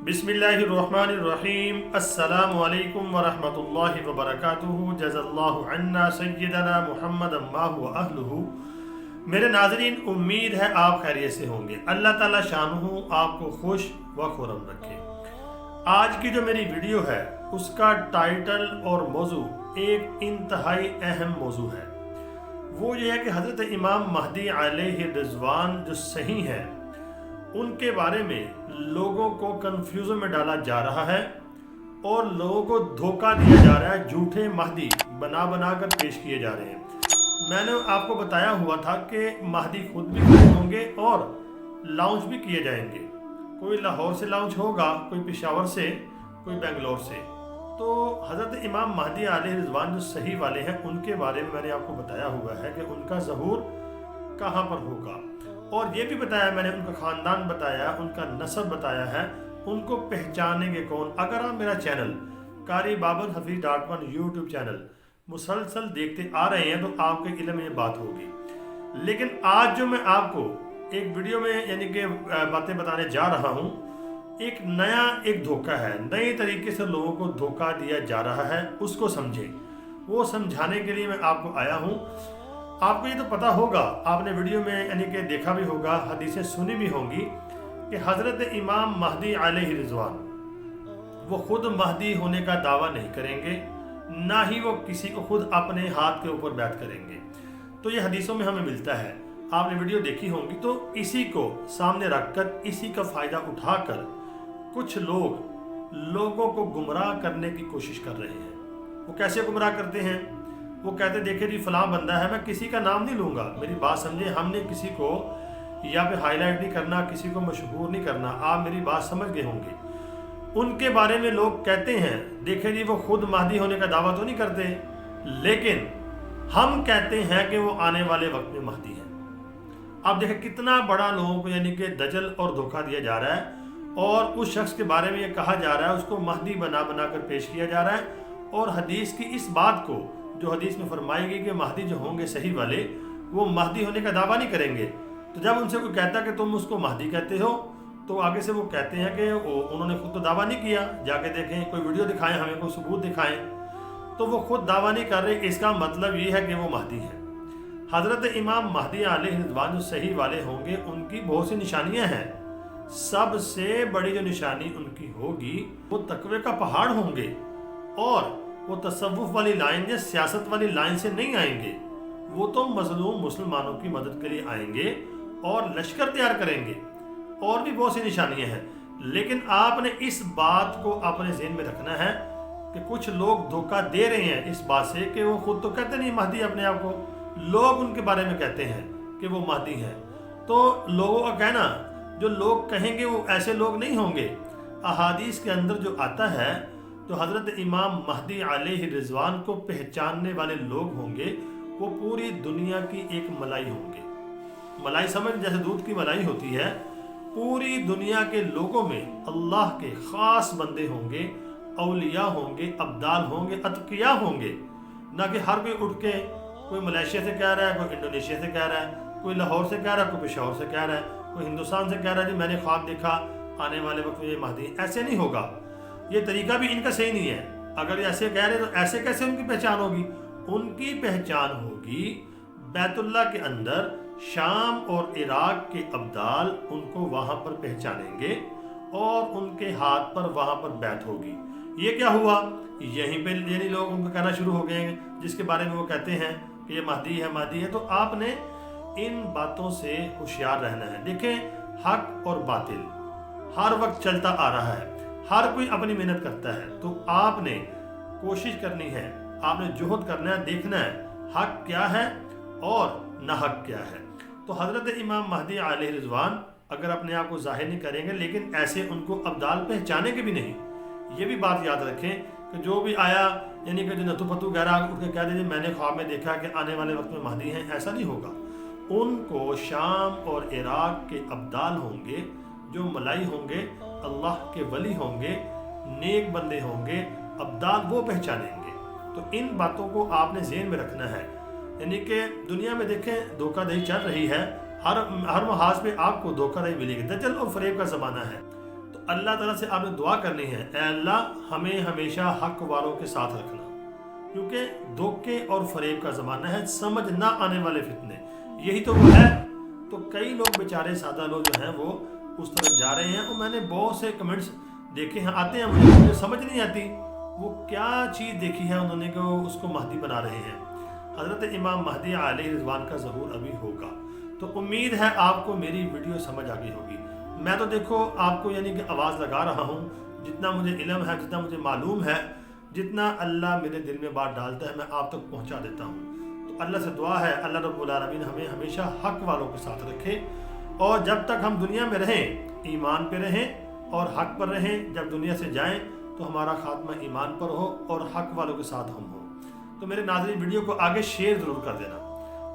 बिस्मिल्लाहिर्रहमानिर्रहीम। अस्सलामु अलैकुम वरहमतुल्लाहि वबरकातुहू। जज़ल्लाहु अन्ना सय्यदना मुहम्मदन मा हुवा अहलुहू। मेरे नाज़रीन, उम्मीद है आप खैरियत से होंगे। अल्लाह ताला शानुहु आपको खुश व खुर्रम रखे। आज की जो मेरी वीडियो है उसका टाइटल और मौजू एक इंतहाई अहम मौजू है। वो ये है कि हज़रत इमाम महदी अलैहि रिज़वान जो सही है उनके बारे में लोगों को कंफ्यूजन में डाला जा रहा है और लोगों को धोखा दिया जा रहा है। झूठे महदी बना बना कर पेश किए जा रहे हैं। मैंने आपको बताया हुआ था कि महदी खुद भी खड़े होंगे और लॉन्च भी किए जाएंगे। कोई लाहौर से लॉन्च होगा, कोई पेशावर से, कोई बेंगलोर से। तो हज़रत इमाम महदी अलैहि रिज़वान जो सही वाले हैं उनके बारे में मैंने आपको बताया हुआ है कि उनका ज़हूर कहाँ पर होगा, और ये भी बताया मैंने, उनका ख़ानदान बताया, उनका नस्ब बताया है, उनको पहचानेंगे कौन। अगर आप मेरा चैनल कारी बाबर हफीज़ .1 यूट्यूब चैनल मुसलसल देखते आ रहे हैं तो आपके इल्म में ये बात होगी। लेकिन आज जो मैं आपको एक वीडियो में यानी कि बातें बताने जा रहा हूँ, एक नया एक धोखा है। नए तरीके से लोगों को धोखा दिया जा रहा है, उसको समझें। वो समझाने के लिए मैं आपको आया हूँ। आपको ये तो पता होगा, आपने वीडियो में यानी कि देखा भी होगा, हदीसें सुनी भी होंगी कि हज़रत इमाम महदी अलैहि रिज़वान वो खुद महदी होने का दावा नहीं करेंगे, ना ही वो किसी को खुद अपने हाथ के ऊपर बैत करेंगे। तो ये हदीसों में हमें मिलता है, आपने वीडियो देखी होंगी। तो इसी को सामने रखकर, इसी का फ़ायदा उठाकर कुछ लोगों को गुमराह करने की कोशिश कर रहे हैं। वो कैसे गुमराह करते हैं? वो कहते देखे जी फलां बंदा है, मैं किसी का नाम नहीं लूँगा, मेरी बात समझे। हमने किसी को या फिर हाईलाइट नहीं करना, किसी को मशहूर नहीं करना, आप मेरी बात समझ गए होंगे। उनके बारे में लोग कहते हैं देखे जी वो खुद महदी होने का दावा तो नहीं करते, लेकिन हम कहते हैं कि वो आने वाले वक्त में महदी हैं। अब देखें कितना बड़ा लोगों को यानी कि दजल और धोखा दिया जा रहा है, और उस शख्स के बारे में ये कहा जा रहा है, उसको महदी बना बना कर पेश किया जा रहा है। और हदीस की इस बात को, जो हदीस में फरमाई गई कि महदी जो होंगे सही वाले, वो महदी होने का दावा नहीं करेंगे। तो जब उनसे कोई कहता कि तुम उसको महदी कहते हो, तो आगे से वो कहते हैं कि उन्होंने खुद तो दावा नहीं किया, जाके देखें, कोई वीडियो दिखाएं हमें, कोई सबूत दिखाएं। तो वो खुद दावा नहीं कर रहे, इसका मतलब ये है कि वो महदी है। हज़रत इमाम महदी अलैहि रिज़वान जो सही वाले होंगे उनकी बहुत सी निशानियाँ हैं। सबसे बड़ी जो निशानी उनकी होगी वो तकवे का पहाड़ होंगे, और वो तसव्वुफ वाली लाइन या सियासत वाली लाइन से नहीं आएंगे। वो तो मजलूम मुसलमानों की मदद के लिए आएंगे और लश्कर तैयार करेंगे। और भी बहुत सी निशानियां हैं, लेकिन आपने इस बात को अपने ज़हन में रखना है कि कुछ लोग धोखा दे रहे हैं इस बात से कि वो खुद तो कहते नहीं महदी अपने आप को, लोग उनके बारे में कहते हैं कि वो महदी हैं। तो लोगों का कहना, जो लोग कहेंगे वो ऐसे लोग नहीं होंगे। अहादीस के अंदर जो आता है, तो हज़रत इमाम महदी अलैहि रिज़वान को पहचानने वाले लोग होंगे, वो पूरी दुनिया की एक मलाई होंगे। मलाई समझ जैसे दूध की मलाई होती है। पूरी दुनिया के लोगों में अल्लाह के ख़ास बंदे होंगे, औलिया होंगे, अब्दाल होंगे, अतकिया होंगे। ना कि हर कोई उठ के कोई मलेशिया से कह रहा है, कोई इंडोनेशिया से कह रहा है, कोई लाहौर से कह रहा है, कोई पेशावर से कह रहा है, कोई हिंदुस्तान से कह रहा है जी मैंने ख्वाब देखा आने वाले वक्त में ये महदी। ऐसे नहीं होगा। ये तरीका भी इनका सही नहीं है। अगर ऐसे कह रहे तो ऐसे कैसे उनकी पहचान होगी? उनकी पहचान होगी बैतुल्लाह के अंदर, शाम और इराक के अब्दाल उनको वहाँ पर पहचानेंगे और उनके हाथ पर वहाँ पर बैत होगी। ये क्या हुआ? यहीं पे यानी लोग उनको कहना शुरू हो गए हैं जिसके बारे में वो कहते हैं कि ये महदी है, महदी है। तो आपने इन बातों से होशियार रहना है। देखें, हक और बातिल हर वक्त चलता आ रहा है, हर कोई अपनी मेहनत करता है। तो आपने कोशिश करनी है, आपने जुहद करना है, देखना है हक क्या है और ना हक क्या है। तो हज़रत इमाम महदी अलैहि रिज़वान अगर अपने आप को जाहिर नहीं करेंगे, लेकिन ऐसे उनको अब्दाल पहचाने के भी नहीं। ये भी बात याद रखें कि जो भी आया यानी कि जो नतु पतु गहरा उठ के कह दीजिए मैंने ख्वाब में देखा कि आने वाले वक्त में महदी हैं, ऐसा नहीं होगा। उनको शाम और इराक के अब्दाल होंगे, जो मलाई होंगे, अल्लाह के वली होंगे, नेक बंदे होंगे, अब्दाल वो पहचानेंगे। तो इन बातों को आपने ज़हन में रखना है। यानी कि दुनिया में देखें धोखाधड़ी चल रही है, हर महाज पे आपको धोखाधड़ी मिलेगी। दज्जल और फरेब का ज़माना है। तो अल्लाह ताला से आपने दुआ करनी है, ऐ अल्लाह हमें हमेशा हक वालों के साथ रखना, क्योंकि धोखे और फरेब का ज़माना है, समझ ना आने वाले फितने यही तो वो है। तो कई लोग बेचारे सादा लोग जो हैं वो उस तरफ जा रहे हैं। और मैंने बहुत से कमेंट्स देखे हैं, आते हैं, मुझे समझ नहीं आती वो क्या चीज़ देखी है उन्होंने कि वो उसको महदी बना रहे हैं। हज़रत इमाम महदी अलैहि रिज़वान का ज़हूर अभी होगा, तो उम्मीद है आपको मेरी वीडियो समझ आ गई होगी। मैं तो देखो आपको यानी कि आवाज़ लगा रहा हूँ, जितना मुझे इल्म है, जितना मुझे मालूम है, जितना अल्लाह मेरे दिल में बात डालता है मैं आप तक पहुँचा देता हूँ। तो अल्लाह से दुआ है अल्लाह रब्बुल आलमीन हमें हमेशा हक वालों के साथ रखे, और जब तक हम दुनिया में रहें ईमान पे रहें और हक पर रहें। जब दुनिया से जाएं तो हमारा खात्मा ईमान पर हो और हक वालों के साथ हम हों। तो मेरे नाज़रीन वीडियो को आगे शेयर ज़रूर कर देना,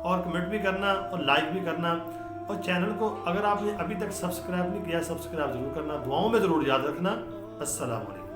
और कमेंट भी करना और लाइक भी करना, और चैनल को अगर आपने अभी तक सब्सक्राइब नहीं किया सब्सक्राइब ज़रूर करना। दुआओं में ज़रूर याद रखना। अस्सलाम वालेकुम।